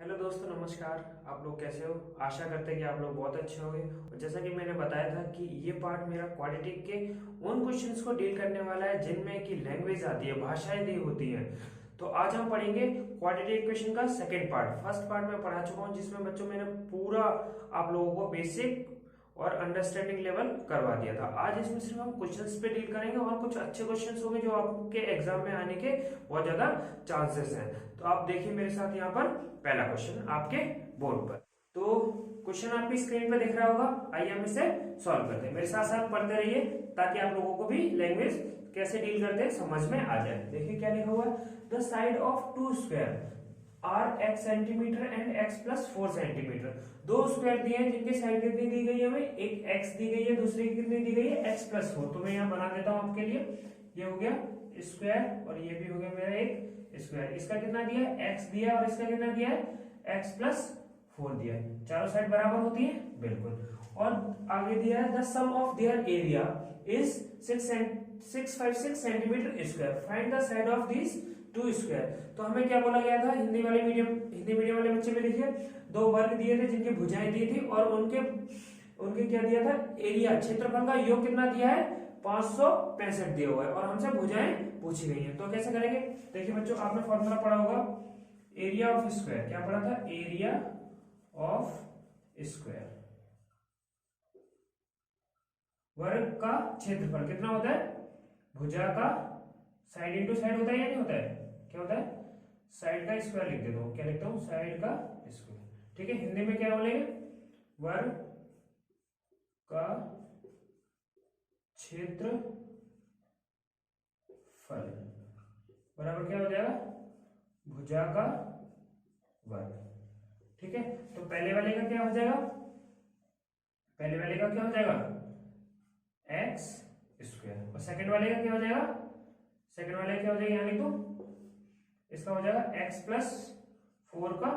Hello दोस्तों, नमस्कार। आप लोग कैसे हो? आशा करते हैं कि आप लोग बहुत अच्छे होंगे। और जैसा कि मैंने बताया था कि ये पार्ट मेरा क्वाड्रेटिक के उन क्वेश्चंस को डील करने वाला है जिनमें कि लैंग्वेज आती है, भाषाएं दी होती हैं। तो आज हम पढ़ेंगे क्वाड्रेटिक इक्वेशन का सेकंड पार्ट। फर्स्ट पार्ट मैं पढ़ा चुका हूँ, जिसमें बच्चों मैंने पूरा आप लोगों को बेसिक और अंडरस्टैंडिंग लेवल करवा दिया था। आज इसमें सिर्फ हम क्वेश्चंस पे डील करेंगे और कुछ अच्छे क्वेश्चंस होंगे जो आपके एग्जाम में आने के बहुत ज्यादा चांसेस हैं। तो आप देखिए मेरे साथ यहाँ पर पहला क्वेश्चन आपके बोर्ड पर। तो क्वेश्चन आपकी स्क्रीन पे दिख रहा होगा। आइए हम इसे सॉल्व करते हैं। मेरे साथ साथ पढ़ते रहिए ताकि आप लोगों को भी लैंग्वेज कैसे डील करते हैं समझ में आ जाए। देखिए क्या लिखा हुआ है। The side of two square are x centimetre and x plus 4 centimetre. दो स्क्वायर दिए हैं जिनकी साइड कितनी दी गई है हमें, एक एक्स दी गई है, दूसरी की कितनी दी गई है एक्स प्लस 4। तो मैं यहाँ बना देता हूं आपके लिए। ये हो गया स्क्वायर और ये भी हो गया मेरा एक स्क्वायर। इसका कितना दिया है एक्स दिया है और इसका कितना दिया है एक्स प्लस 4 दिया है। चारों साइड बराबर होती है बिल्कुल। और आगे दिया है the sum of their area is 656 centimetre square. Find the side of this two square. तो हमें क्या बोला गया था, हिंदी मीडियम वाले बच्चे में देखिए दो वर्ग दिए थे जिनकी भुजाएं दी थी और उनके उनके क्या दिया था एरिया, क्षेत्रफल का योग कितना दिया है 565 दिया हुआ है और हमसे भुजाएं पूछी गई हैं। तो कैसे करेंगे, देखिए बच्चों आपने फॉर्मूला पढ़ा होगा एरिया ऑफ स्क्वायर। क्या पढ़ा था, एरिया ऑफ स्क्वायर वर्ग का क्षेत्रफल कितना होता है, भुजा का साइड इंटू साइड होता है या नहीं होता है, क्या होता है साइड का स्क्वायर लिख देता हूं। क्या लिखता हूं, साइड का स्क्वायर। ठीक है, हिंदी में क्या बोलेंगे, वर्ग का क्षेत्रफल बराबर क्या हो जाएगा, भुजा का वर्ग। ठीक है, तो पहले वाले का क्या हो जाएगा, पहले वाले का क्या हो जाएगा एक्स स्क्वायर और सेकंड वाले का क्या हो जाएगा, सेकंड वाले का क्या हो जाएगा यहाँ लिख दो, इसका हो जाएगा एक्स प्लस 4 का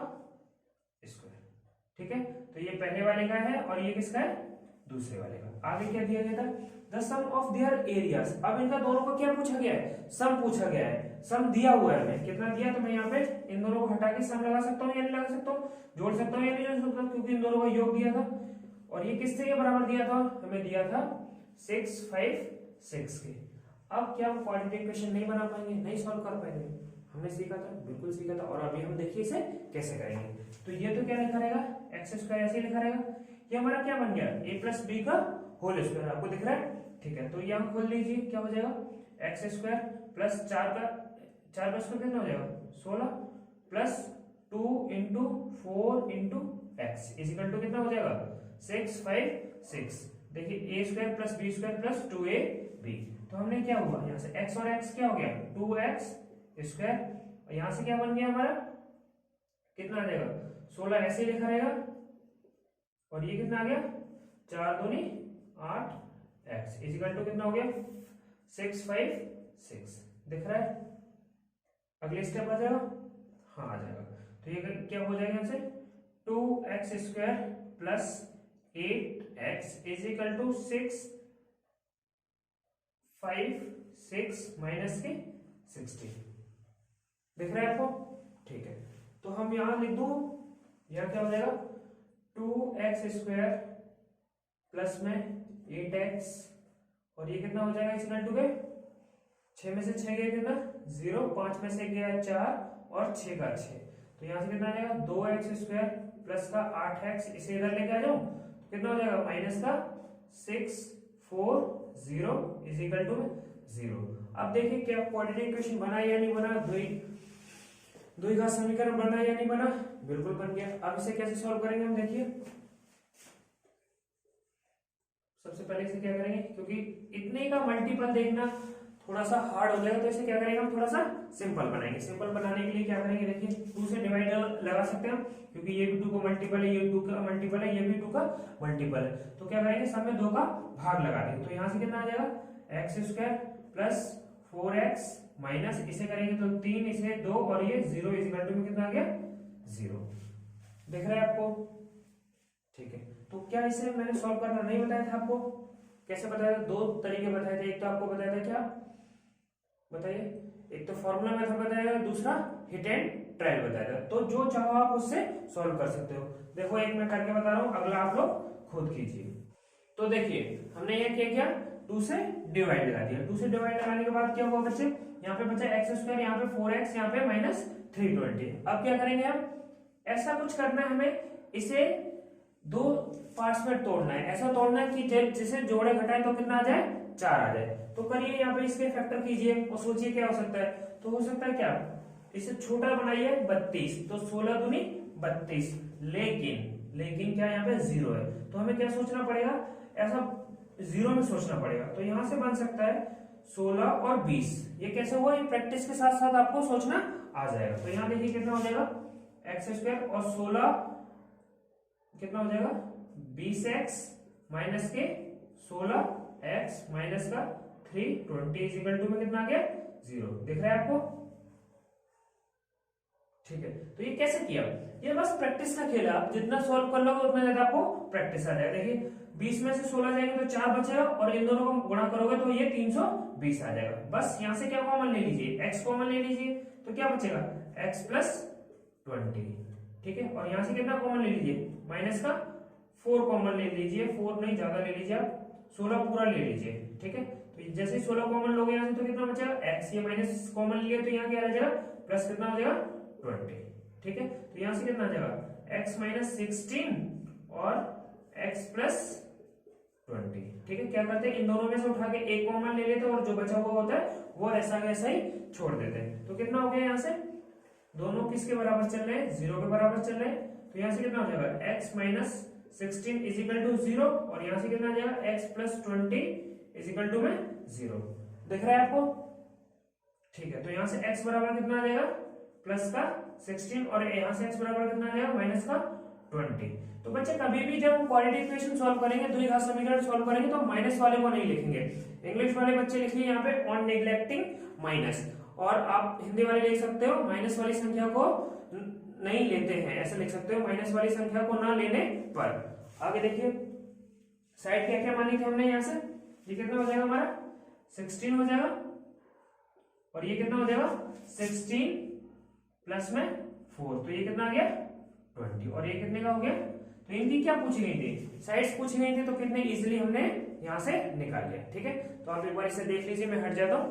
स्क्वायर। ठीक है, तो ये पहले वाले का है और ये किसका है, दूसरे वाले का। आगे क्या दिया गया था, the sum of their areas. अब इनका दोनों का क्या पूछा गया है, सम पूछा गया है। सम दिया हुआ है हमें, कितना दिया, तो मैं यहाँ पे इन दोनों को हटा के सम लगा सकता हूँ या नहीं लगा सकता हूँ, जोड़ सकता हूँ या नहीं जोड़ सकता हूँ, क्योंकि इन दोनों का योग दिया था। और ये किससे के बराबर दिया था, हमें दिया था 656 के। अब क्या हम क्वाड्रेटिक इक्वेशन नहीं बना पाएंगे, नहीं सॉल्व कर पाएंगे, हमने सीखा था, बिल्कुल सीखा था। और अभी हम देखिए इसे कैसे करेंगे। तो ये तो क्या लिखा रहेगा, एक्स स्क्वायर ऐसे लिखा रहेगा। ये हमारा क्या बन गया, ए प्लस बी का होल स्क्वायर, आपको दिख रहा है। ठीक है, तो ये हम खोल लीजिए, क्या हो जाएगा एक्स स्क्वायर प्लस 4 का स्क्वायर कितना हो जाएगा 16 plus 2 into 4 into x is equal to कितना हो जाएगा 656। देखिए a square plus b square plus 2ab। तो हमने क्या हुआ, यहाँ से x और x क्या हो गया 2x स्क्वायर और यहां से क्या बन गया हमारा, कितना आ जाएगा 16 ऐसे ही लिखा रहेगा और ये कितना आ गया 4 दूनी 8 x इजिकल टू कितना हो गया 656। दिख रहा है, अगले स्टेप आ जाएगा, हाँ आ जाएगा। तो ये क्या हो जाएगा यहाँ से 2x square plus 8x is equal to 656 minus के 60। दिख रहा है आपको, ठीक है। तो हम यहां लिख दो, यह क्या हो जाएगा 2x स्क्वायर प्लस में 8x और ये कितना हो जाएगा इक्वल टू के 6 में से 6 गया कितना 0, 5 में से गया 4 और 6 का 6। तो यहां से कितना आ जाएगा 2x स्क्वायर प्लस का 8x, इसे इधर लेके आ जाऊं तो कितना हो जाएगा माइनस का 640 इज इक्वल टू 0। अब देखिए क्या क्वाड्रेटिक इक्वेशन बना या नहीं बना, द्विघात समीकरण बना या नहीं बना, बिल्कुल बन गया। अब इसे कैसे सॉल्व करेंगे हम, देखिए सबसे पहले इसे क्या करेंगे, क्योंकि इतने का मल्टीपल देखना थोड़ा सा हार्ड हो जाएगा, तो इसे क्या करेंगे हम थोड़ा सा सिंपल बनाएंगे। सिंपल बनाने के लिए क्या करेंगे, देखिए 2 से डिवाइड लगा सकते हैं हम, क्योंकि ये भी 2 का मल्टीपल है, ये 2 का मल्टीपल है, ये भी 2 का मल्टीपल है। तो क्या करेंगे, सब में 2 का भाग लगा देंगे। तो यहां से कितना आ जाएगा x square plus 4x minus इसे करेंगे तो 3 इसे 2 और ये 0 इजिकल टू में कितना आ गया 0। दिख रहा है आपको, ठीक है। तो क्या इसे मैंने सॉल्व करना नहीं बताया था आपको, कैसे बताया था, 2 तरीके बताए थे। एक तो आपको बताया था क्या बताइए, एक तो फॉर्मूला मेथड बताया, दूसरा हिट एंड ट्रायल बताया था। तो जो चाहो आप उससे सॉल्व कर सकते हो। देखो एक मैं करके बता रहा हूँ, अगला आप लोग खुद कीजिए। तो देखिए हमने ये क्या किया, 2 से डिवाइड लगा दिया। 2 से डिवाइड लगाने के बाद क्या हुआ बच्चे, यहाँ पे बचा एक्स स्क्वायर, यहाँ पे 4x, यहाँ पे माइनस 320। अब क्या करेंगे हम, ऐसा कुछ करना है हमें, इसे 2 पार्ट्स में तोड़ना है। ऐसा तोड़ना है कि जिसे जोड़े घटाए तो कितना आ जाए, 4 आ जाए। तो करिए यहाँ पे इसके फैक्टर कीजिए और सोचिए क्या हो सकता है। तो हो सकता है क्या, इसे छोटा बनाइए 32, तो 16 दूनी 32, लेकिन क्या यहाँ पे 0 है। तो हमें क्या सोचना पड़ेगा, ऐसा 0 में सोचना पड़ेगा। तो यहां से बन सकता है 16 और 20। ये कैसे हुआ, ये प्रैक्टिस के साथ साथ आपको सोचना आ जाएगा। तो यहाँ देखिए कितना हो जाएगा, एक्स स्क्वायर और 16 कितना हो जाएगा 20x माइनस के 16x माइनस का 320 इक्वल टू में कितना आ गया 0। दिख रहा है आपको, ठीक है। तो ये कैसे किया, ये बस प्रैक्टिस का खेल है। आप जितना सॉल्व कर लोगे उतना ज्यादा आपको प्रैक्टिस आ जाएगा। देखिए 20 में से 16 जाएंगे तो 4 बचेगा, और इन दोनों को गुणा करोगे तो ये 320 आ जाएगा। बस यहाँ से क्या कॉमन ले लीजिए, x कॉमन ले लीजिए, तो क्या बचेगा x प्लस 20, ठीक है। और यहाँ से कितना कॉमन ले लीजिए, माइनस का 4 कॉमन ले लीजिए, 4 नहीं ज्यादा ले लीजिए आप, 16 पूरा ले लीजिए, ठीक है। तो जैसे 16 कॉमन लोगे यहाँ से तो कितना बचेगा x, ये माइनस कॉमन लिया तो यहाँ क्या आ जाएगा प्लस कितना हो जाएगा 20, ठीक है। तो यहाँ से कितना आ जाएगा x माइनस 16 और x प्लस 20, ठीक है। क्या करते हैं, इन दोनों में से उठा के एक कॉमन ले लेते हैं और जो बचा हुआ होता है वो ऐसा कैसा ही छोड़ देते हैं। तो कितना हो गया, यहाँ से दोनों किसके बराबर चल रहे हैं, 0 के बराबर चल रहे हैं। तो यहाँ से कितना हो जाएगा x minus 16 is equal to 0, और यहाँ से कितना आ जाएगा x plus 20 is equal to में 0। दिख रहा है आपको, ठीक है। तो यहाँ से x बराबर कितना आ जाएगा प्लस का 16, और यहाँ से x बराबर कितना आ जाएगा माइनस का 20। तो बच्चे कभी भी जब हम क्वाड्रेटिक इक्वेशन सॉल्व करेंगे, द्विघात समीकरण सॉल्व करेंगे, तो माइनस वाले को नहीं लिखेंगे। इंग्लिश वाले बच्चे लिखिए यहाँ पे ऑन नेग्लेक्टिंग माइनस, और आप हिंदी वाले लिख सकते हो माइनस वाली संख्या को नहीं लेते हैं, ऐसे लिख सकते हो, माइनस वाली संख्या को ना लेने पर। आगे देखिए साइड क्या क्या मानी थी हमने, यहाँ से ये कितना हो जाएगा हमारा 16 हो जाएगा, और ये कितना हो जाएगा 16 प्लस में 4, तो ये कितना आ गया 20, और ये कितने का हो गया। तो इनकी क्या पूछी गई थी, साइड्स पूछी गई थी, तो कितने इजीली हमने यहां से निकाल लिया, ठीक है। तो आप एक बार इसे देख लीजिए, मैं हट जाता हूं,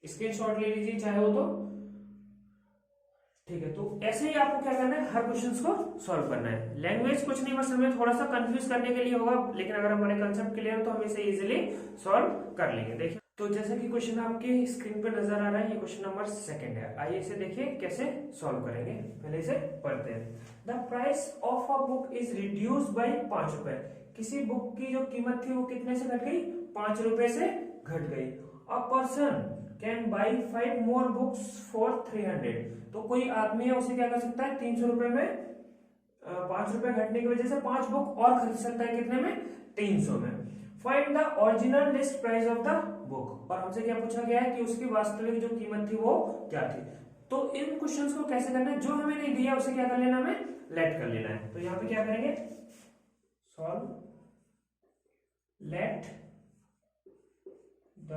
स्क्रीनशॉट ले लीजिए चाहे हो तो, ठीक है। तो ऐसे ही आपको क्या करना है, हर क्वेश्चंस को सॉल्व करना है। लैंग्वेज कुछ नहीं, बस हमें थोड़ा सा कंफ्यूज करने के लिए होगा, लेकिन अगर हमारे कंसेप्ट क्लियर हो तो हम इसे इजीली सॉल्व कर लेंगे। देखिए तो जैसे कि क्वेश्चन आपके स्क्रीन पर नजर आ रहा है, ये क्वेश्चन नंबर 2 है। आइए इसे देखिए कैसे सॉल्व करेंगे, पहले इसे पढ़ते हैं। The price of a book is reduced by 5 रुपए। किसी बुक की जो कीमत थी वो कितने से घट गई, 5 रुपए से घट गई। A person can buy 5 more books for 300। तो कोई आदमी है, उसे क्या कर सकता है 300 रुपए में 5 रुपए घटने की वजह से 5 बुक और खरीद सकता है, कितने में 300 में। Find the original list price of the book, और हमसे क्या पूछा गया है कि उसकी वास्तविक जो कीमत थी वो क्या थी। तो इन क्वेश्चंस को कैसे करना है, जो हमें नहीं दिया उसे क्या कर लेना, हमें लेट कर लेना है। तो यहाँ पे क्या करेंगे, solve let the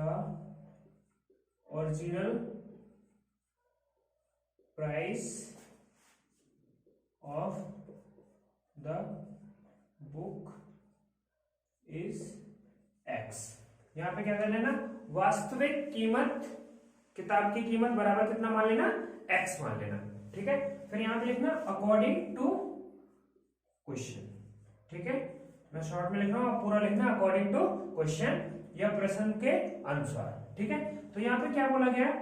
original price of the book is x। यहां पे क्या कर लेना, वास्तविक कीमत, किताब की कीमत बराबर कितना मान लेना, x मान लेना, ठीक है। फिर यहां पे लिखना अकॉर्डिंग टू क्वेश्चन, ठीक है। मैं शॉर्ट में लिख रहा हूं, पूरा लिखना अकॉर्डिंग टू क्वेश्चन या प्रश्न के अनुसार, ठीक है। तो यहां पे क्या बोला गया,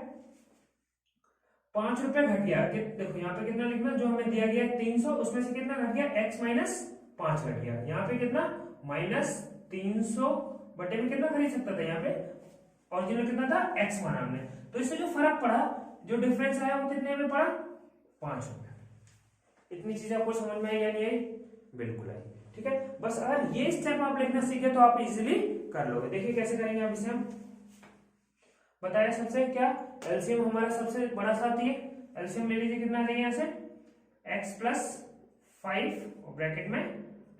5 रुपए घट गया। देखो यहाँ पे कितना लिखना, जो हमें दिया गया 300, उसमें से कितना घट गया x माइनस 5 घट गया। यहाँ पे कितना माइनस 300 बटे में कितना खरीद सकता था, यहाँ पे ओरिजिनल कितना था x माना हमने। तो इससे जो फर्क पड़ा, जो डिफरेंस आया वो कितने में पड़ा, 5 रुपए। इतनी चीज आपको समझ में आई या नहीं आई, बिल्कुल आई, ठीक है। बस अगर ये स्टेप आप लिखना सीखे तो आप इजीली कर लोगे। देखिए कैसे करेंगे, अब इसे हम बताया सबसे क्या, एलसीएम हमारा सबसे बड़ा साथी है, एलसीएम ले लीजिए, कितना आ जाएगा यहाँ से x प्लस 5 और ब्रैकेट में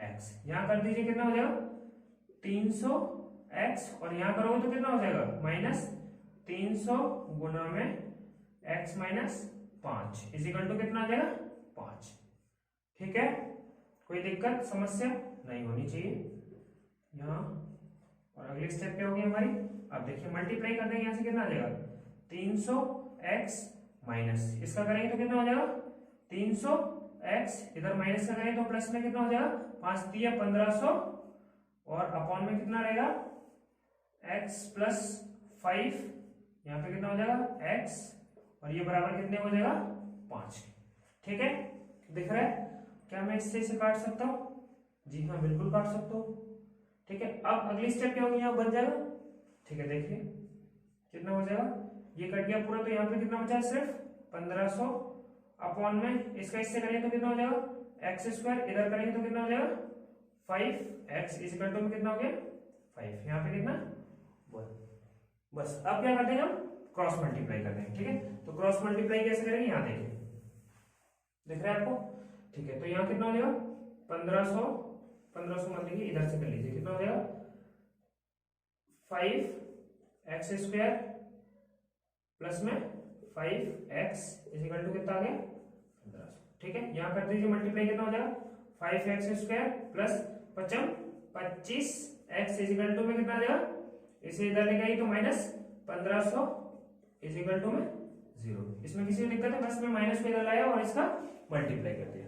x, यहाँ कर दीजिए कितना हो जाएगा 300x, और यहाँ करोगे तो कितना हो जाएगा माइनस 300 गुना में x minus 5 is equal to कितना आ जाएगा 5। ठीक है, कोई दिक्कत समस्या नहीं होनी चाहिए यहाँ। और अगली स्टेप क्या होगी हमारी, अब देखिए मल्टीप्लाई कर देंगे, यहाँ से कितना आ जाएगा 300x माइनस, इसका करेंगे तो कितना हो जाएगा 300x, इधर माइनस का करेंगे तो प्लस में कितना हो जाएगा 5 दिया 1500, और अपॉन में कितना रहेगा x प्लस 5, यहाँ पे कितना हो जाएगा x, और ये बराबर कितने हो जाएगा 5। ठीक है, दिख रहा है, क्या मैं इससे इसे काट सकता हूँ, जी हाँ बिल्कुल काट सकता हूँ। ठीक है, अब अगली स्टेप क्या होगी, यहाँ बन जाएगा। ठीक है, देखिए कितना हो जाएगा, ये कट गया पूरा, तो यहाँ पे कितना बचा है सिर्फ 1500, अपॉन में इसका इससे करेंगे तो कितना हो जाएगा एक्स स्क्वायर, इधर करेंगे तो कितना हो जाएगा 5x इज इक्वल टू में कितना हो गया 5, यहाँ पे कितना 1। बस अब क्या करते हैं हम क्रॉस मल्टीप्लाई करते हैं। ठीक है, तो क्रॉस मल्टीप्लाई कैसे करेंगे, यहाँ देखिए, दिख रहा है आपको। ठीक है, तो यहाँ कितना हो जाएगा 1500 मान लीजिए, इधर से कर लीजिए, कितना हो जाएगा 5x स्क्वायर प्लस में 5x इज इक्वल टू कितना आ गया 1500। ठीक है, यहाँ कर दीजिए मल्टीप्लाई, कितना हो जाएगा 5x square plus 25x is equal to में कितना आ जाएगा, इसे इधर लेके आई तो माइनस 1500 इज इक्वल टू में 0। इसमें किसी को दिक्कत है, बस मैं माइनस को इधर लाया और इसका मल्टीप्लाई कर दिया।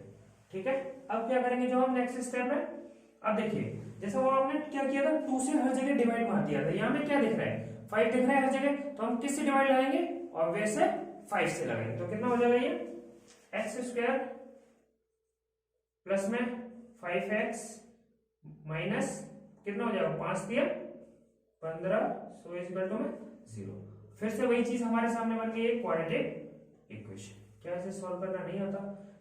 ठीक है, अब क्या करेंगे जो हम नेक्स्ट स्टेप है, अब देखिए जैसे वो हमने क्या किया था 2 से हर जगह डिवाइड मार दिया था, यहाँ में क्या दिख रहा है 5 दिख रहा है हर जगह, तो हम किससे डिवाइड लगाएंगे, ऑब्वियस से 5 से लगाएंगे, तो कितना हो जाएगा ये x स्क्वायर प्लस में 5x माइनस कितना हो जाएगा 5 दिया 15, सो इज इक्वल टू में 0। फिर से वही चीज हमारे सामने बन गई है क्वाड्रेटिक इक्वेशन। क्या इसे सॉल्व करना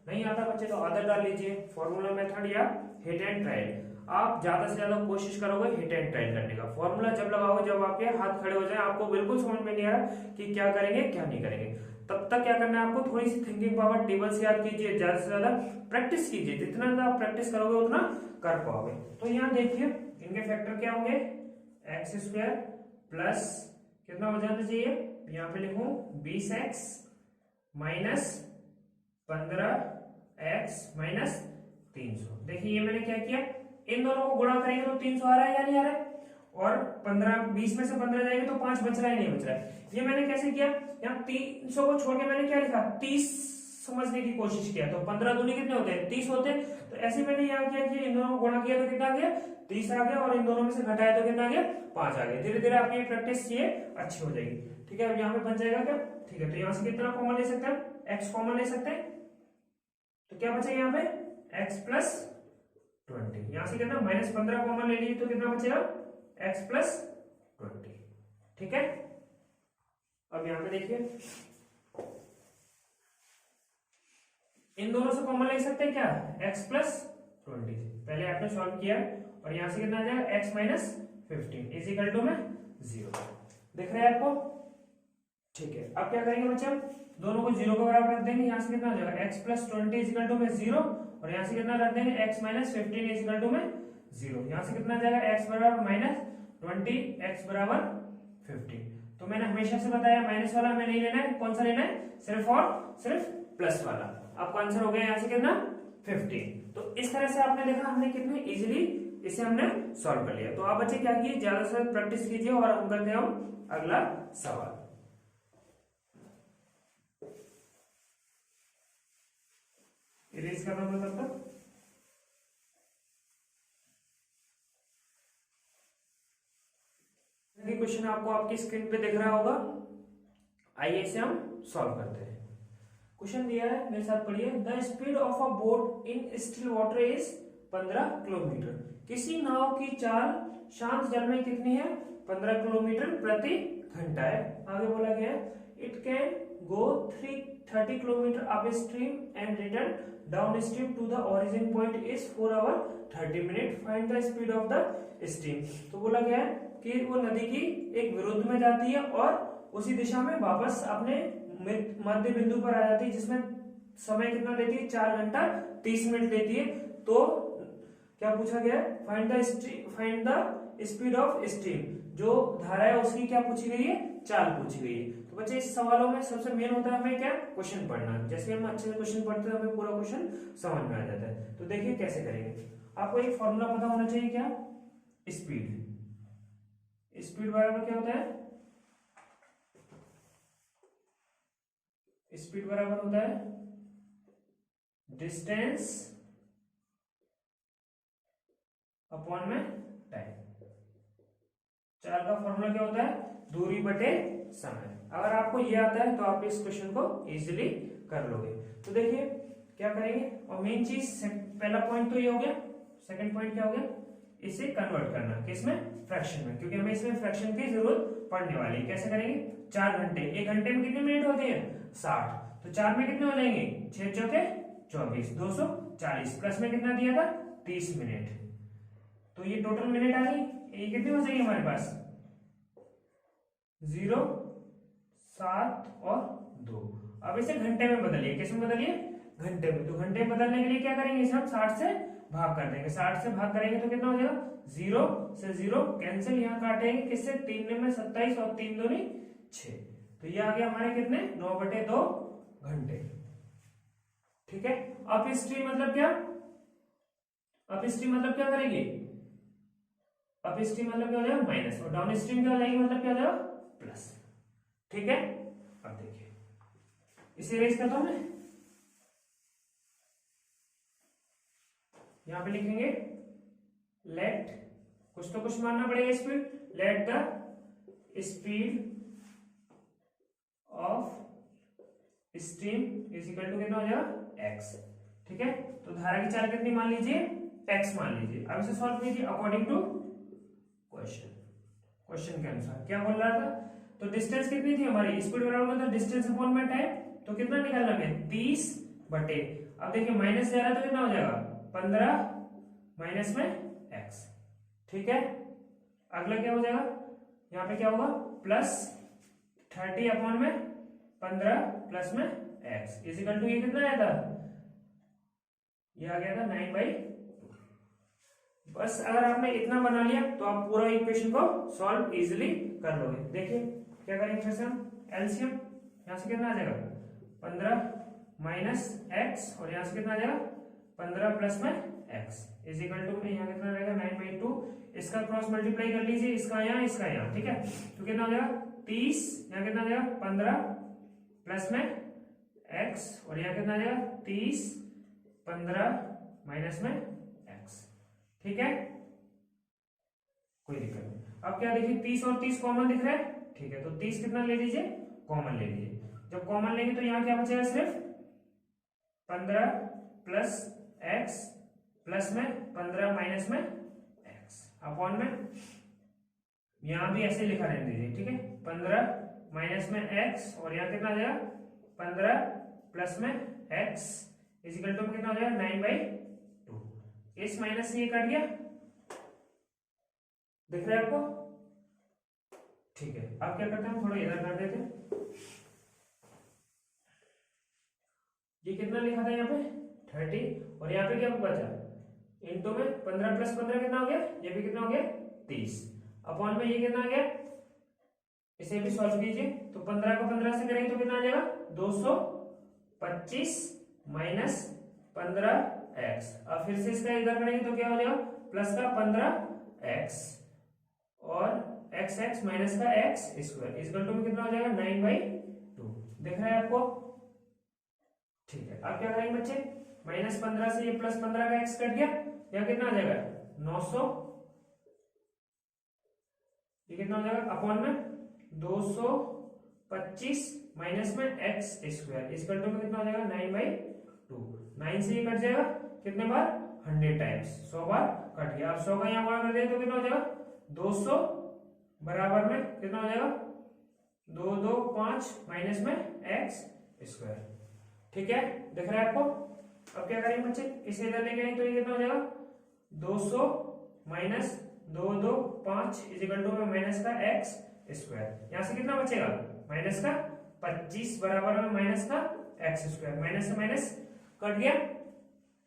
नहीं आता बच्चे तो आदत डाल लीजिए, फॉर्मूला मेथड या हिट एंड ट्रायल। आप ज्यादा से ज्यादा कोशिश करोगे हिट एंड ट्रायल करने का, फॉर्मूला जब लगाओगे जब आपके हाथ खड़े हो जाए, आपको बिल्कुल समझ में नहीं आ रहा कि क्या करेंगे क्या नहीं करेंगे, तब तक क्या करना है आपको थोड़ी सी थिंकिंग पावर टेबल से याद कीजिए, ज्यादा से ज्यादा प्रैक्टिस कीजिए, जितना ज्यादा आप प्रैक्टिस करोगे उतना कर पाओगे। तो यहाँ देखिए इनके फैक्टर क्या होंगे, एक्स स्क्वायर प्लस कितना हो जाना चाहिए, यहाँ पे लिखूं 20x माइनस 15x माइनस 300। देखिए ये मैंने क्या किया, इन दोनों को गुणा करेंगे तो 300 आ रहा है या नहीं आ रहा है, और 20 में से 15 जाएंगे तो 5 बच रहा है नहीं बच रहा है। ये मैंने कैसे किया, यहाँ 300 को छोड़ के मैंने क्या लिखा 30 समझने की कोशिश किया, तो 15 दूनी कितने होते हैं 30 होते हैं, तो ऐसे मैंने यहाँ किया कि इन दोनों को गुणा किया तो कितना आ गया 30 आ गया, और इन दोनों में से घटाया तो कितना आ गया 5 आ गया। धीरे धीरे आपकी प्रैक्टिस ये अच्छी हो जाएगी। ठीक है, अब यहाँ पे बन जाएगा क्या, ठीक है, तो यहाँ से कितना कॉमन ले सकते हैं, x कॉमन ले सकते हैं, तो क्या बचेगा यहाँ पे x प्लस 20, यहाँ से कितना माइनस 15 कॉमन ले लीजिए तो कितना बचेगा x प्लस 20। ठीक है, अब यहाँ पे देखिए इन दोनों से कॉमन ले सकते हैं क्या, x प्लस 20, पहले आपने सॉल्व किया, और यहाँ से कितना आ जाएगा x minus 15 is equal to में 0। दिख रहा है आपको। ठीक है, अब क्या करेंगे बच्चे, हम दोनों को 0 के बराबर रख देंगे, यहाँ से कितना हो जाएगा x plus 20 is equal to में 0, और यहाँ से कितना रख देंगे x minus 15 is equal to में 0। यहाँ से कितना जाएगा x बराबर माइनस 20 x बराबर 15। तो मैंने हमेशा से बताया माइनस वाला हमें नहीं लेना है, कौन सा लेना है, सिर्फ और सिर्फ प्लस वाला। आपका आंसर हो गया यहाँ से कितना 15। तो इस तरह से आपने देखा हमने कितने इजीली इसे हमने सॉल्व कर लिया। तो आप बच्चे क्या कीजिए, ज्यादा से ज्यादा प्रैक्टिस कीजिए, और हम करते हैं अगला सवाल। इरेज करना मैं तब तक। क्वेश्चन आपको आपकी स्क्रीन पे दिख रहा होगा, आइए इसे हम सॉल्व करते हैं। क्वेश्चन दिया है, मेरे साथ पढ़िए। The speed of a boat in still water is 15 kilometre. किसी नाव की चाल शांत जल में कितनी है, 15 किलोमीटर प्रति घंटा है। आगे बोला गया है it can go 30 kilometre up stream and return down stream to the origin point is 4 hour 30 minute, find the speed of the stream. तो बोला गया है कि वो नदी की एक विरुद्ध में जाती है और उसी दिशा में वापस अपने मध्य बिंदु पर आ जाती है, जिसमें समय कितना लेती है 4 घंटा 30 मिनट लेती है। तो क्या पूछा गया है, find the speed of stream, जो धारा है उसकी क्या पूछी गई है, चाल पूछी गई है। तो तो बच्चे इस सवालों में सबसे मेन होता है हमें क्या, क्वेश्चन पढ़ना। जैसे हम अच्छे से क्वेश्चन पढ़ते हैं हमें पूरा क्वेश्चन समझ में आ जाता है। तो देखिए कैसे करेंगे। आपको एक फॉर्मूला पता होना चाहिए, क्या, स्पीड। स्पीड बराबर क्या होता है, स्पीड बराबर होता है डिस्टेंस अपॉन में टाइम। चाल का फॉर्मूला क्या होता है, दूरी बटे समय। अगर आपको ये आता है तो आप इस क्वेश्चन को इजीली कर लोगे। तो देखिए क्या करेंगे, और मेन चीज पहला पॉइंट तो ये हो गया। सेकंड पॉइंट क्या हो गया, इसे कन्वर्ट करना किसमें, फ्रैक्शन में, क्योंकि हमें इसमें फ्रैक्शन की जरूरत पड़ने वाली है। कैसे करेंगे, 4 घंटे, 1 घंटे में कितने मिनट होते हैं, 60, तो 4 में कितने हो जाएंगे, 6 चौके 24, 240, प्लस में कितना दिया था, 30 मिनट। तो ये टोटल मिनट आ गई, ये कितनी हो जाएगी हमारे पास, 0, 7 और 2। अब इसे घंटे में बदलिए, किसमें बदलिए, घंटे में। तो घंटे में बदलने के लिए क्या करेंगे, इसे हम 60 से भाग कर देंगे। 60 से भाग करेंगे तो कितना हो जाएगा, 0 से 0 कैंसिल, यहाँ काटेंगे किससे, 3 में 27 और 3 दूनी 6। तो ये आ गया हमारे कितने, 9/2 घंटे। ठीक है। अप स्ट्रीम मतलब क्या, अप स्ट्रीम मतलब क्या करेंगे, अप स्ट्रीम मतलब क्या हो जाएगा, माइनस, और डाउन स्ट्रीम क्या हो जाएगी, मतलब क्या हो जाएगा, प्लस। ठीक है। अब देखिए इसे रेज करता हूं मैं, यहां पे लिखेंगे लेट, कुछ तो कुछ मानना पड़ेगा speed, let the speed of stream is equal to कितना हो जाएगा, एक्स। ठीक है। तो धारा की चाल कितनी मान लीजिए, एक्स मान लीजिए। अब इसे सॉल्व कीजिए अकॉर्डिंग टू क्वेश्चन। क्वेश्चन के अनुसार क्या बोल रहा था, तो डिस्टेंस कितनी थी हमारी, स्पीड बराबर था डिस्टेंस अपॉन में टाइम। तो कितना निकालना है, 30 बटे, अब देखिए माइनस जा रहा है तो कितना हो जाएगा, 15 माइनस में x। ठीक है। अगला क्या हो जाएगा, यहाँ पे क्या होगा, प्लस 30 अपॉन में 15 प्लस में x इज इक्वल टू, ये कितना आया था, ये आ गया था 9/2। बस अगर आपने इतना बना लिया तो आप पूरा इक्वेशन को सॉल्व इजीली कर लोगे। देखिए क्या करेंगे, फिर से हम एलसीएम, यहां से कितना आ जाएगा, 15 माइनस एक्स, और यहां से कितना आ जाएगा, 15 प्लस में एक्स इज इक्वल टू में यहाँ कितना रहेगा, 9/2। इसका क्रॉस मल्टीप्लाई कर लीजिए, इसका यहाँ इसका यहाँ। ठीक है। तो कितना हो जाएगा, 30, यहाँ कितना आ जाएगा, 15 प्लस में एक्स, और यहाँ कितना आ जाएगा, 30 15 माइनस में एक्स। ठीक है, कोई दिक्कत नहीं। अब क्या देखिए, 30 और 30 कॉमन दिख रहा है। ठीक है, तो 30 कितना ले लीजिए, कॉमन ले लीजिए। जब कॉमन लेंगे तो यहाँ क्या बचेगा, सिर्फ 15 प्लस एक्स प्लस में 15 माइनस में एक्स अपॉन में, यहां भी ऐसे लिखा रहने दीजिए। ठीक है, 15 माइनस में एक्स, और यहाँ कितना आ जाएगा, 15 प्लस में एक्स इज इक्वल टू कितना हो जाएगा, 9/2। इस माइनस से ये कट गया, दिख रहा है आपको। ठीक है, अब क्या करते हैं, थोड़ा इधर कर देते हैं। ये कितना लिखा था यहाँ पे, 30, और यहाँ पे क्या बचा, इंटू में 15 प्लस 15 कितना हो गया, ये भी कितना हो गया, 30 अपॉन में ये कितना आ गया। इसे भी सॉल्व कीजिए, तो 15 को 15 से करेंगे तो कितना आ जाएगा, 225 माइनस 15x। अब फिर से इसका इधर करेंगे तो क्या हो जाएगा, प्लस का 15x और x माइनस का x स्क्वायर इक्वल टू में कितना हो जाएगा, 9/2। दिख रहा है आपको। ठीक है, अब क्या करेंगे बच्चे, माइनस 15 से ये प्लस 15 का x कट गया, यहाँ कितना आ जाएगा, 900, ये कितना हो जाएगा, अपॉन में 225 माइनस में x स्क्वायर इक्वल टू में कितना हो जाएगा, 9/2। 9 से ये कट जाएगा कितने बार, 100 टाइम्स, 100 बार कट गया। अब 100 का यहाँ गुणा कर दिया तो कितना हो जाएगा, 200 बराबर में कितना हो जाएगा, 2 2 5 माइनस में x स्क्वायर। ठीक है, दिख रहा है आपको। अब क्या करेंगे बच्चे, इसे इधर लेके आएंगे तो ये कितना हो जाएगा, 200 माइनस 2 2 5 इज इक्वल टू में माइनस का x स्क्वायर। यहां से कितना बचेगा, माइनस का 25 बराबर में माइनस का x स्क्वायर, माइनस से माइनस कट गया।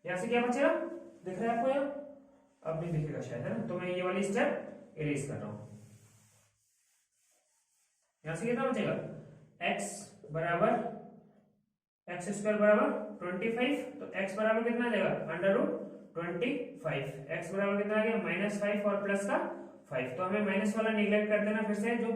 यहां से क्या बचेगा, दिख रहा है आपको, यहाँ अब नहीं दिखेगा शायद, है ना, तो मैं ये वाली स्टेप इरेज कर रहा हूं। यहां से कितना बचेगा, एक्स बराबर एक्स स्क्वायर बराबर 25, तो एक्स बराबर कितना आ जाएगा √25। एक्स बराबर कितना आ गया -5 और प्लस का 5, तो हमें माइनस वाला निगलेक्ट कर देना। फिर से जो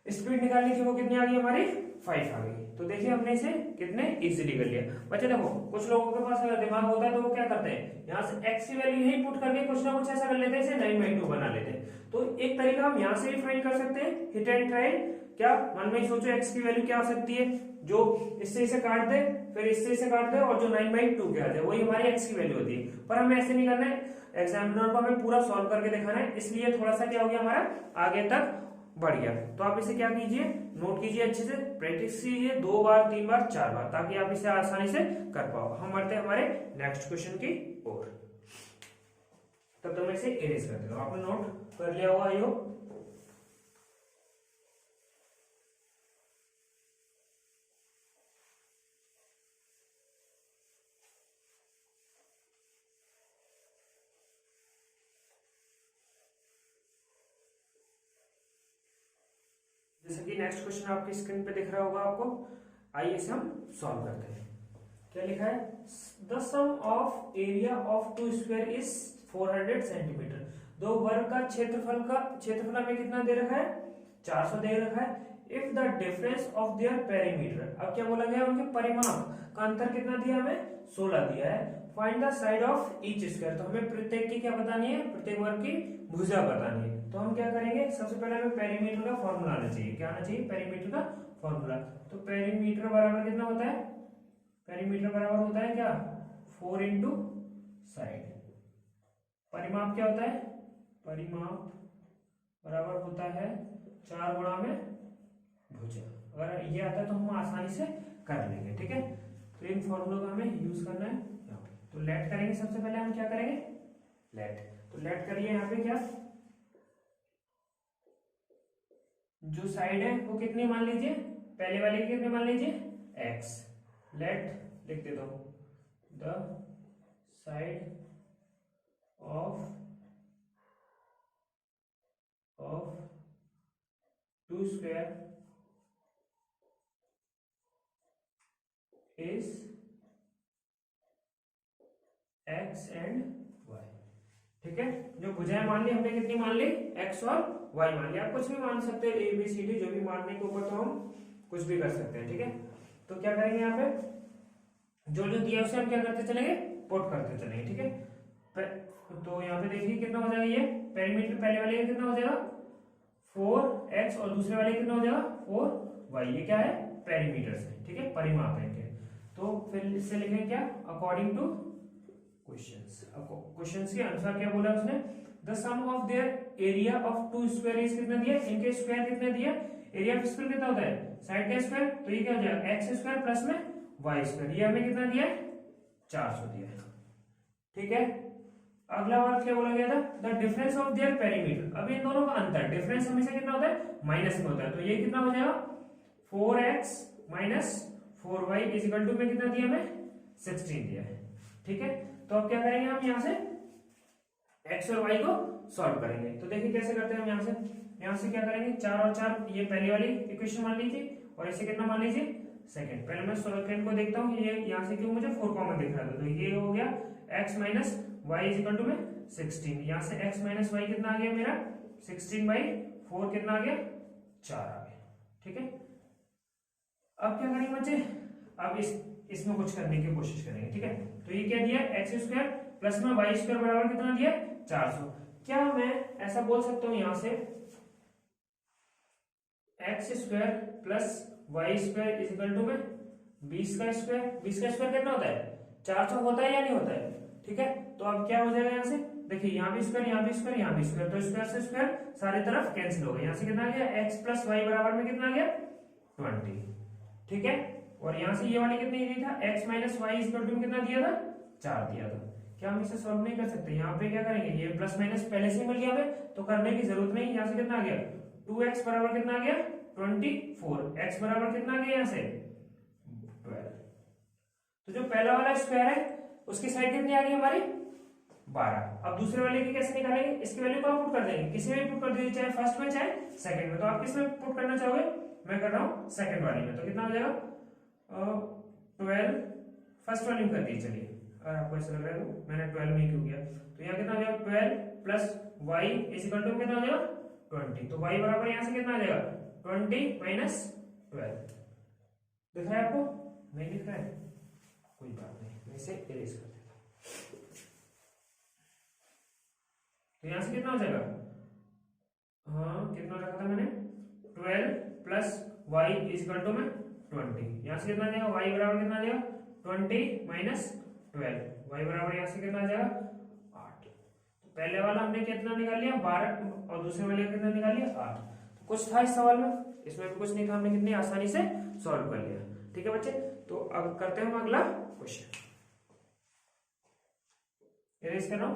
स्पीड निकालनी थी वो कितनी आ गई हमारी 5 आ गई। तो देखिए हमने इसे कितने इजीली कर लिया। बच्चे देखो कुछ लोगों के पास अगर दिमाग होता है तो वो क्या करते हैं, यहाँ से x की वैल्यू यही पुट करके कुछ ना कुछ ऐसा कर लेते हैं, इसे 9/2 बना लेते हैं। तो एक तरीका हम यहाँ से भी फाइंड कर सकते हैं, हिट एंड ट्रायल। क्या मन में सोचो x की वैल्यू क्या हो सकती है, जो इससे इसे काट दे, फिर इससे इसे काट दे और जो 9/2 के आ जाए वही हमारी x की वैल्यू होती है। पर हमें ऐसे नहीं करना है, एग्जामिनर को हमें पूरा सॉल्व करके दिखाना है, इसलिए थोड़ा सा क्या हो गया हमारा आगे तक बढ़ गया। तो आप इसे क्या कीजिए, नोट कीजिए, अच्छे से प्रैक्टिस कीजिए 2 बार 3 बार 4 बार, ताकि आप इसे आसानी से कर पाओ। हम बढ़ते हैं हमारे नेक्स्ट क्वेश्चन की ओर। तब तो मैं इसे इरेज कर देता हूं। आपने नोट कर लिया होगा यो। जैसे कि नेक्स्ट क्वेश्चन आपकी स्क्रीन पे दिख रहा होगा आपको, आइए इसे हम सॉल्व करते हैं। क्या लिखा है, the sum of area of 2 square is 400 centimetre. 2 वर्ग का क्षेत्रफल हमें कितना दे रखा है 400 दे रखा है। If the difference of their perimeter, अब क्या बोला गया उनके परिमाप का अंतर कितना दिया हमें 16 दिया है। Find the side of each square, तो हमें प्रत्येक की क्या बतानी है, प्रत्येक वर्ग की भुजा बतानी है। तो हम क्या करेंगे, सबसे पहले हमें पेरीमीटर का फॉर्मूला आना चाहिए। क्या आना चाहिए, पेरीमीटर का फॉर्मूला। तो पेरीमीटर बराबर कितना होता है, पेरीमीटर बराबर होता है क्या 4 इंटू साइड। परिमाप क्या होता है, परिमाप बराबर होता है 4 गुणा में भुजा। अगर ये आता है तो हम आसानी से कर लेंगे, ठीक है। तो इन फॉर्मूलों का हमें यूज करना है यहाँ पे। तो लेट करेंगे, सबसे पहले हम क्या करेंगे लेट। तो लेट करिए यहाँ पे क्या, जो साइड है वो कितनी मान लीजिए, पहले वाले की कितनी मान लीजिए x। लेट लिख देता हूं, the side of 2 square is x and y, ठीक है। जो भुजाएं मान ली हमने कितनी मान ली x और y मान लिया। आप कुछ भी मान सकते हैं, a b c d, जो भी मानने के ऊपर तो हम कुछ भी कर सकते हैं, ठीक है। तो क्या करेंगे यहाँ पे, जो जो दिया उसे हम क्या करते चलेंगे पुट करते चलेंगे, ठीक है। तो यहाँ पे देखिए कितना हो जाएगा, ये पेरीमीटर पहले वाले का कितना हो जाएगा 4x और दूसरे वाले कितना हो जाएगा 4y। ये क्या है पेरीमीटर से, ठीक है, परिमाप है इनके। तो फिर इससे लिखेंगे क्या, अकॉर्डिंग टू क्वेश्चंस के अनुसार क्या बोला उसने, the sum of their area of 2 square is कितना दिया, इनके स्क्वायर कितना दिया, एरिया ऑफ स्क्वायर कितना होता है साइड का स्क्वायर, तो ये क्या हो जाएगा x स्क्वायर प्लस में y स्क्वायर। ये हमें कितना दिया है 400 दिया है, ठीक है। अगला वर्ग क्या बोला गया था, the difference of their perimeter. अब इन दोनों का अंतर, डिफरेंस हमेशा कितना होता है माइनस में होता है, तो ये कितना हो जाएगा 4x minus 4y is equal to में कितना दिया हमें 16 दिया है, ठीक है। तो अब क्या करेंगे हम यहाँ से x और y को सॉल्व करेंगे। तो देखिए कैसे करते हैं हम यहाँ से क्या करेंगे, 4 और 4 ये पहली वाली इक्वेशन मान लीजिए और इसे कितना मान लीजिए सेकंड। पहले मैं सेकंड को देखता हूँ, ये यहाँ से क्यों मुझे 4 कॉमन दिख रहा था, तो ये हो गया x minus y is equal to में 16। यहाँ से x माइनस वाई कितना आ गया मेरा 16/4 कितना आ गया 4 आ गया, ठीक है। अब क्या करेंगे बच्चे, अब इसमें कुछ करने की कोशिश करेंगे, ठीक है। तो ये क्या दिया एक्स स्क्वायर प्लस में वाई स्क्वायर बराबर कितना दिया 400। क्या मैं ऐसा बोल सकता हूँ यहाँ से x square plus y square is equal to में 20 का स्क्वायर। 20 का स्क्वायर कितना होता है 400 होता है या नहीं होता है, ठीक है। तो अब क्या हो जाएगा यहाँ से, देखिए यहाँ भी स्क्वायर यहाँ भी स्क्वायर यहाँ भी स्क्वायर, तो स्क्वायर से स्क्वायर सारी तरफ कैंसिल हो गया। यहाँ से कितना आ गया एक्स प्लस वाई बराबर में कितना आ गया 20, ठीक है। और यहाँ से ये वाली कितनी दी था x minus y equal to कितना दिया था 4 दिया था। क्या हम इसे सॉल्व नहीं कर सकते, यहाँ पे क्या करेंगे, ये प्लस माइनस पहले से मिल गया हमें तो करने की जरूरत नहीं। यहाँ से कितना आ गया 2x बराबर कितना आ गया 24, x बराबर कितना आ गया यहाँ से 12। तो जो पहला वाला स्क्वायर है उसकी साइड कितनी आ गई हमारी 12। अब दूसरे वाले की कैसे निकालेंगे, इसकी वैल्यू को आप पुट कर देंगे, किसी में पुट कर दीजिए, चाहे फर्स्ट में चाहे सेकंड में। तो आप किस में पुट करना चाहोगे मैं कर रहा हूँ सेकंड वाली में, तो कितना हो जाएगा 12, फर्स्ट वाली में कर दी चलिए, अगर आपको ऐसा लग रहा है तो मैंने 12 में ही क्यों किया, तो यहाँ कितना हो जाएगा 12 plus y is equal to कितना हो जाएगा 20, तो y बराबर यहाँ से कितना आ जाएगा 20 माइनस 12, दिख रहा है आपको, नहीं दिख रहा है, कोई बात नहीं, मैं इसे इरेज कर देता हूं, तो यहाँ से कितना हो जाएगा, हाँ कितना रखा था मैंने 12 plus y is equal to में 20, यहाँ से कितना आ जाएगा y बराबर कितना आ जाएगा 20 माइनस 12, y बराबर यहाँ से कितना आ जाएगा 8, तो पहले वाला हमने कितना निकाल लिया 12 और दूसरे वाले कितना निकाल लिया 8, तो कुछ था इस सवाल में, इसमें भी कुछ नहीं था, हमने कितनी आसानी से सॉल्व कर लिया। ठीक है बच्चे, तो अब करते हैं हम अगला क्वेश्चन, इरेज कर रहा हूं।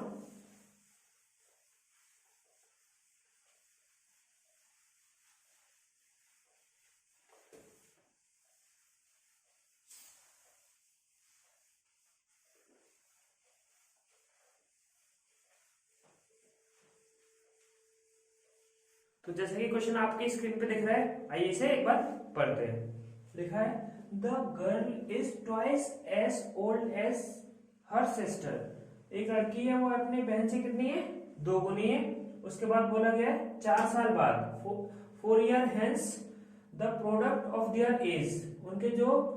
तो जैसे कि क्वेश्चन आपकी स्क्रीन पे दिख रहा है, आइए इसे एक बार पढ़ते हैं। लिखा है the girl is twice as old as her sister, एक लड़की है वो अपनी बहन से कितनी है 2 गुनी है, उसके बाद बोला गया है 4 साल बाद 4 year hence the product of their age, उनके जो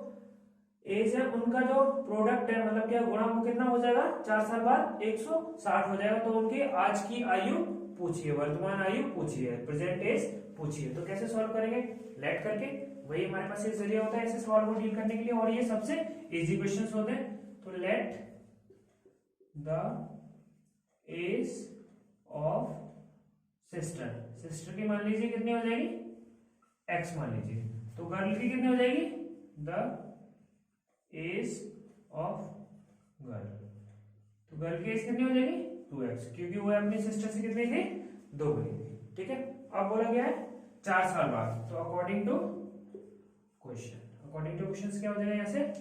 एज है उनका जो प्रोडक्ट है मतलब क्या गुणा वो कितना हो जाएगा 4 साल बाद 160 हो जाएगा, तो उनकी आज की आयु पूछिए, वर्तमान आयु पूछिए, प्रेजेंट एज पूछिए, तो कैसे सॉल्व करेंगे लेट करके, वही हमारे पास एक जरिया होता है ऐसे सवाल को डील करने के लिए, और ये सबसे इजी क्वेश्चंस होते हैं। तो let the age of sister, sister की मान लीजिए कितनी हो जाएगी x मान लीजिए, तो गर्ल की कितनी हो जाएगी द एज ऑफ गर्ल, तो गर्ल की एज कितनी हो जाएगी 2x, क्योंकि वो अपनी सिस्टर से कितनी थी 2 गुनी थी। ठीक है, अब बोला गया है 4 साल बाद, तो अकॉर्डिंग टू क्वेश्चन क्या हो जाएगा, यहाँ से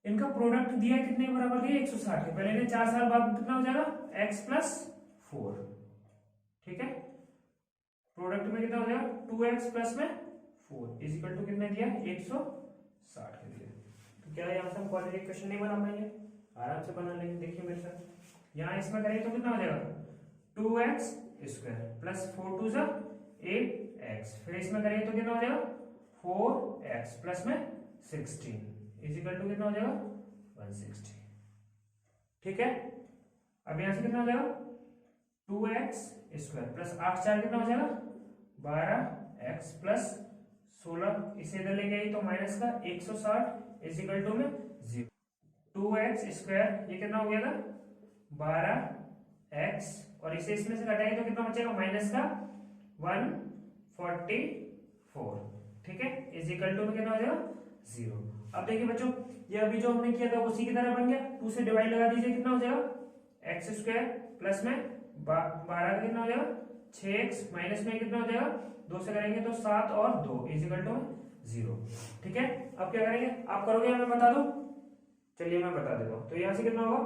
इनका प्रोडक्ट दिया कितने के बराबर दिया 160 के, पहले 4 साल बाद कितना हो जाएगा x प्लस 4, ठीक है, प्रोडक्ट में कितना हो जाएगा 2x प्लस में 4 इज इक्वल टू कितने दिया 160 के दिया, तो क्या यहाँ से हम क्वाड्रेटिक क्वेश्चन नहीं बना पाएंगे, आराम से बना लेंगे, देखिए मेरे साथ, यहाँ इसमें करेंगे तो कितना हो जाएगा 2x स्क्वायर प्लस 4 2 जा 8x, फिर इसमें करेंगे तो कितना हो जाएगा 4x प्लस में 16 इज इक्वल टू कितना हो जाएगा 160। ठीक है, अब यहाँ से कितना हो जाएगा 2x स्क्वायर प्लस 8 4 कितना हो जाएगा 12x प्लस 16, इसे इधर लेके आई तो माइनस का 160 इज इक्वल टू में 0, 2x स्क्वायर ये कितना हो गया था 12x, और इसे इसमें से घटाएंगे तो कितना बचेगा माइनस का 144, ठीक है, इज इक्वल टू में कितना हो जाएगा 0। अब देखिए बच्चों ये अभी जो हमने किया था उसी की तरह बन गया, 2 से डिवाइड लगा दीजिए कितना हो जाएगा x स्क्वायर प्लस में 12 कितना हो जाएगा 6x माइनस में कितना हो जाएगा 2 से करेंगे तो 7 और 2 इज इक्वल टू 0। ठीक है, अब क्या करेंगे आप करोगे या मैं बता दूं, चलिए मैं बता देता हूँ, तो यहाँ से कितना होगा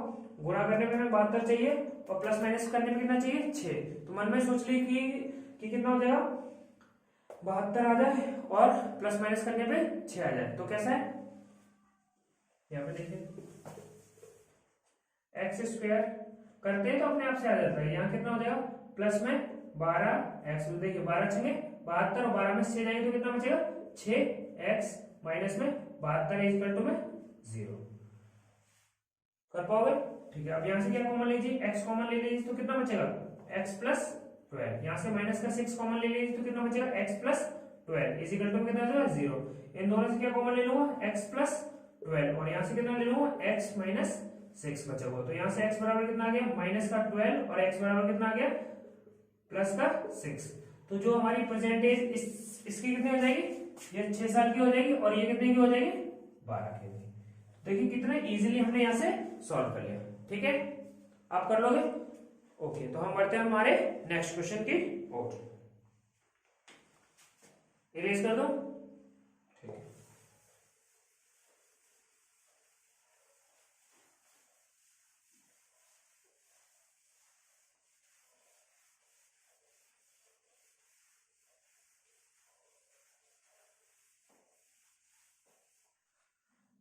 गुणा करने में हमें 72 चाहिए और प्लस माइनस करने में कितना चाहिए 6, तो मन में सोच ली कि कितना हो जाएगा 72 आ जाए और प्लस माइनस करने पे 6 आ जाए, तो कैसा है यहाँ पे देखिए एक्स स्क्वायर करते हैं तो अपने आप से आ जाता है, यहाँ कितना हो जाएगा प्लस में 12x, देखिए 12 छंगे 72 और 12 में 6 जाएंगे तो कितना बचेगा 6x माइनस में 72 इज इक्वल टू में 0, कर पाओगे। ठीक है, अब यहाँ से क्या कॉमन लीजिए x कॉमन ले लीजिए तो कितना बचेगा x प्लस 12, यहाँ से माइनस का 6 कॉमन ले लीजिए तो कितना बचेगा x plus 12 is equal to कितना हो जाएगा 0, इन दोनों से क्या कॉमन ले लूंगा x प्लस 12 और यहाँ से कितना ले लूंगा x माइनस 6 बचा हुआ, तो यहाँ से x बराबर कितना आ गया माइनस का 12 और x बराबर कितना आ गया प्लस का 6, तो जो हमारी परसेंटेज इसकी कितनी हो जाएगी ये 6 साल की हो जाएगी और ये कितने की हो जाएगी 12 की। देखिए कितना इजीली हमने यहाँ से सॉल्व कर लिया। ठीक है, आप कर लोगे। ओके, तो हम बढ़ते हैं हमारे नेक्स्ट क्वेश्चन की ओर, इरेज कर दो। ठीक है,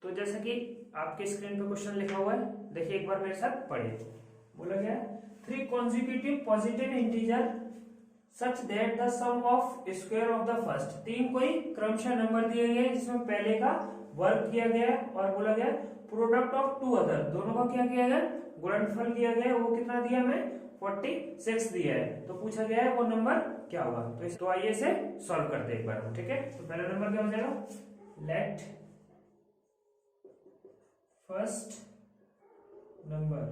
तो जैसा कि आपके स्क्रीन पे क्वेश्चन लिखा हुआ है, देखिए एक बार मेरे साथ पढ़िए। बोला गया 3 consecutive positive integer such that the sum of square of the first, 3 कोई क्रमशः नंबर दिए गए जिसमें पहले का वर्ग किया गया है और बोला गया प्रोडक्ट ऑफ 2 अदर, दोनों का क्या किया गया, गुणनफल किया गया, वो कितना दिया हमें 46 दिया है। तो पूछा गया है वो नंबर क्या होगा। तो आइए इसे सॉल्व करते हैं एक बार, ठीक है। तो पहला नंबर क्या हो जाएगा, लेट फर्स्ट नंबर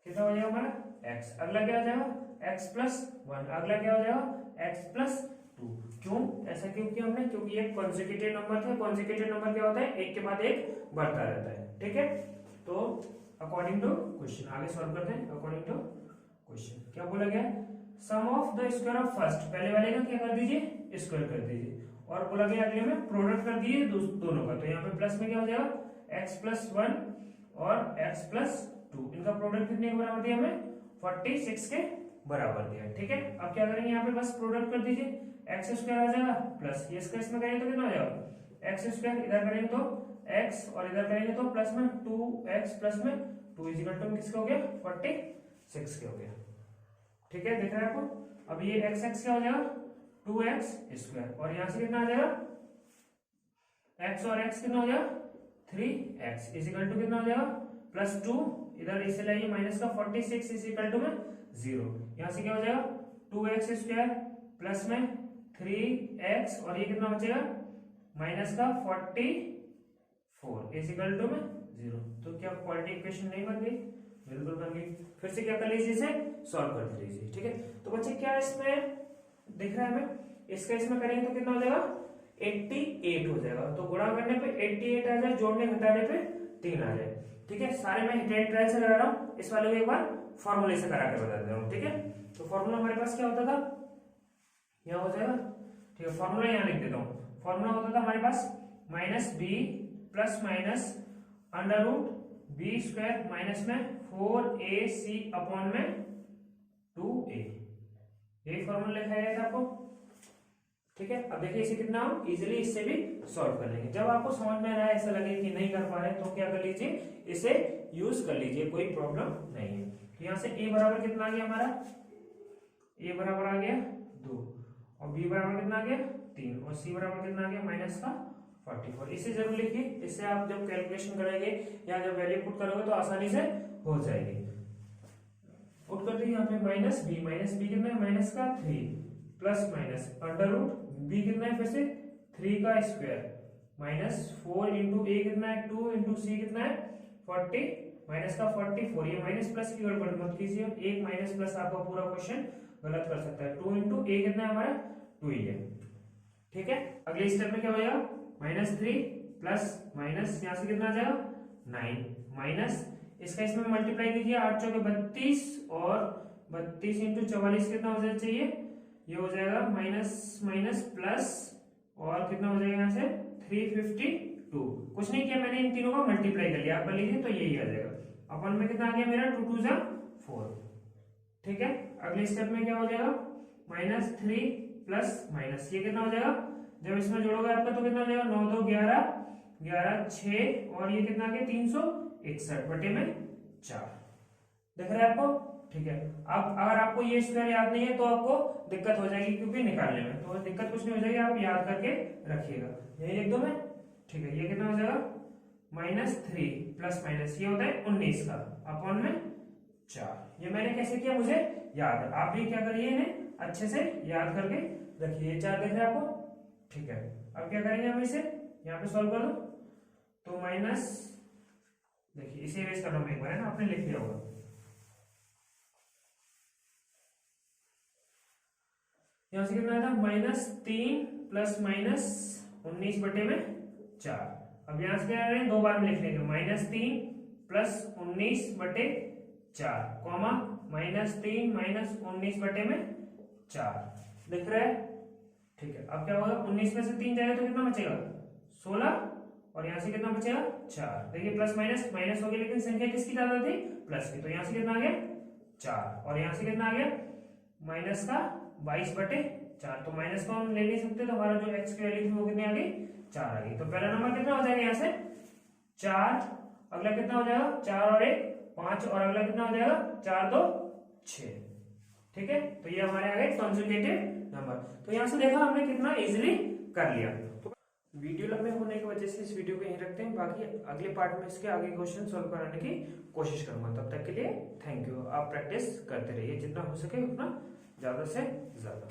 कितना हो जाएगा हमारा x, अगला क्या हो जाएगा x प्लस 1, अगला क्या हो जाएगा x प्लस 2। क्यों ऐसा क्यों किया हमने, क्योंकि ये कॉन्सेक्यूटिव नंबर थे। कॉन्सेक्यूटिव नंबर क्या होता है, एक के बाद एक बढ़ता रहता है, ठीक है। तो अकॉर्डिंग टू क्वेश्चन आगे सॉल्व करते हैं। अकॉर्डिंग टू क्वेश्चन क्या बोला गया, sum of the square of first, पहले वाले का क्या कर दीजिए, स्क्वायर कर दीजिए, और बोला गया अगले में प्रोडक्ट कर दीजिए दोनों का। तो यहाँ पे प्लस में क्या हो जाएगा x प्लस 1 और x प्लस 2, इनका प्रोडक्ट कितने के बराबर दिया हमें, 46 के बराबर दिया, ठीक है। अब क्या करेंगे, यहाँ पे बस प्रोडक्ट कर दीजिए, एक्स स्क्वायर आ जाएगा प्लस ये इसका इसमें करेंगे तो कितना हो जाएगा एक्स स्क्वायर, इधर करेंगे तो x और इधर करेंगे तो प्लस में 2x प्लस में 2 इक्वल टू किसके हो गया 46 के हो गया, ठीक है। देख रहे हैं आपको। अब ये x क्या हो जाएगा 2x स्क्वायर, और यहाँ से कितना आ जाएगा x और x कितना हो जाएगा 3x इक्वल टू कितना हो जाएगा प्लस 2, इधर इसे लाइए माइनस का 46 इक्वल टू में 0, यहाँ से क्या हो जाएगा 2x स्क्वायर प्लस में 3x और ये कितना बचेगा माइनस का 44 इक्वल टू में 0। तो क्या क्वाड्रेटिक इक्वेशन नहीं बन गई, बिल्कुल बन गई। फिर से क्या कर लीजिए, इसे सॉल्व कर लीजिए, ठीक है। तो बच्चे क्या इसमें दिख रहा है हमें, इसका इसमें करेंगे तो कितना हो जाएगा 88 हो जाएगा। तो गुणा करने पे 88 आ जाए, जोड़ने घटाने पे 3 आ जाए, ठीक है। सारे मैं हिट एंड ट्रायल से करा रहा हूँ, इस वाले को एक बार फॉर्मूले से करा के बता दे रहा हूँ, ठीक है। तो फॉर्मूला हमारे पास क्या होता था, यहाँ हो जाएगा, ठीक है। फॉर्मूला यहाँ लिख देता हूँ। फॉर्मूला होता था हमारे पास minus b plus minus under root b square minus में 4ac अपॉन में 2a, यही फॉर्मूला लिखा गया था आपको, ठीक है। अब देखिए इसे कितना हम इजीली इससे भी सॉल्व कर लेंगे। जब आपको समझ में आ रहा है, ऐसा लगे कि नहीं कर पा रहे, तो क्या कर लीजिए, इसे यूज कर लीजिए, कोई प्रॉब्लम नहीं है। यहाँ से a बराबर कितना आ गया हमारा, a बराबर आ गया 2 और b बराबर कितना आ गया 3 और c बराबर कितना आ गया माइनस का 44। इसे जरूर लिखिए, इससे आप जब कैलकुलेशन करेंगे या जब वैल्यू पुट करोगे तो आसानी से हो जाएगी। पुट कर दी यहाँ पे माइनस बी कितना है माइनस का 3 plus minus under root b कितना है फिर से 3 का स्क्वायर माइनस 4 इंटू ए कितना है 2 इंटू सी कितना है 40 माइनस का 44। ये माइनस प्लस की गड़बड़ मत कीजिए, एक माइनस प्लस आपका पूरा क्वेश्चन गलत कर सकता है। 2 इंटू ए कितना है हमारा 2 ही है, ठीक है। अगले स्टेप में क्या हो जाएगा -3 प्लस माइनस यहाँ से कितना आ जाएगा 9 माइनस इसका इसमें मल्टीप्लाई कीजिए 8 चौके 32 और 32 इंटू 44 कितना हो जाना चाहिए, ये हो जाएगा माइनस माइनस प्लस और कितना हो जाएगा यहाँ से 352। कुछ नहीं किया मैंने, इन तीनों का मल्टीप्लाई कर लिया, आप कर लीजिए तो यही आ जाएगा। अपन में कितना आ गया मेरा 2 2 4, ठीक है। अगले स्टेप में क्या हो जाएगा -3 प्लस माइनस ये कितना हो जाएगा, जब इसमें जोड़ोगे आपका तो कितना हो जाएगा 9 2 11 11 6 और ये कितना आ गया 361 बटे में 4, देख रहे हैं आपको, ठीक है। अब अगर आपको ये स्क्वायर याद नहीं है तो आपको दिक्कत हो जाएगी क्योंकि निकालने में, तो दिक्कत कुछ नहीं हो जाएगी, आप याद करके रखिएगा। यही लिख दो मैं, ठीक है। ये कितना हो जाएगा -3 प्लस माइनस ये होता है 19 का अपॉन में 4। ये मैंने कैसे किया मुझे याद है, आप भी क्या करिए इन्हें अच्छे से याद करके रखिए। ये 4 देख रहे हैं आपको, ठीक है। अब क्या करेंगे हम इसे यहाँ पे सॉल्व कर दो, तो माइनस देखिए इसे इरेज करना एक बार है ना, आपने लिख लिया होगा। यहाँ से कितना था -3 प्लस माइनस 19 बटे में 4। अब यहाँ से क्या कर रहे हैं, 2 बार में लिख लेंगे -3 प्लस 19 बटे 4 कॉमा -3 माइनस 19 बटे में 4, दिख रहा है, ठीक है। अब क्या होगा 19 में से 3 जाएगा तो कितना बचेगा 16 और यहाँ से कितना बचेगा 4। देखिए प्लस माइनस माइनस हो गया, लेकिन संख्या किसकी ज्यादा थी प्लस की, तो यहाँ से कितना आ गया 4 और यहाँ से कितना आ गया माइनस का 22 बटे 4, तो माइनस को हम ले नहीं सकते, तो हमारा जो x की वैल्यू थी वो कितनी आ गई, 4 आ गई। तो पहला नंबर कितना हो जाएगा यहाँ से 4, अगला कितना हो जाएगा 4 और 1 5, और अगला कितना हो जाएगा 4 2 6। ठीक है, तो ये हमारे आ गए कॉन्जुगेटिव नंबर। तो यहाँ से देखा हमने कितना इजिली कर लिया। तो वीडियो लंबे होने की वजह से इस वीडियो को यहीं रखते हैं, बाकी अगले पार्ट में इसके आगे क्वेश्चन सॉल्व कराने की कोशिश करूंगा। तब तक के लिए थैंक यू। आप प्रैक्टिस करते रहिए, जितना हो सके उतना ज्यादा से ज्यादा।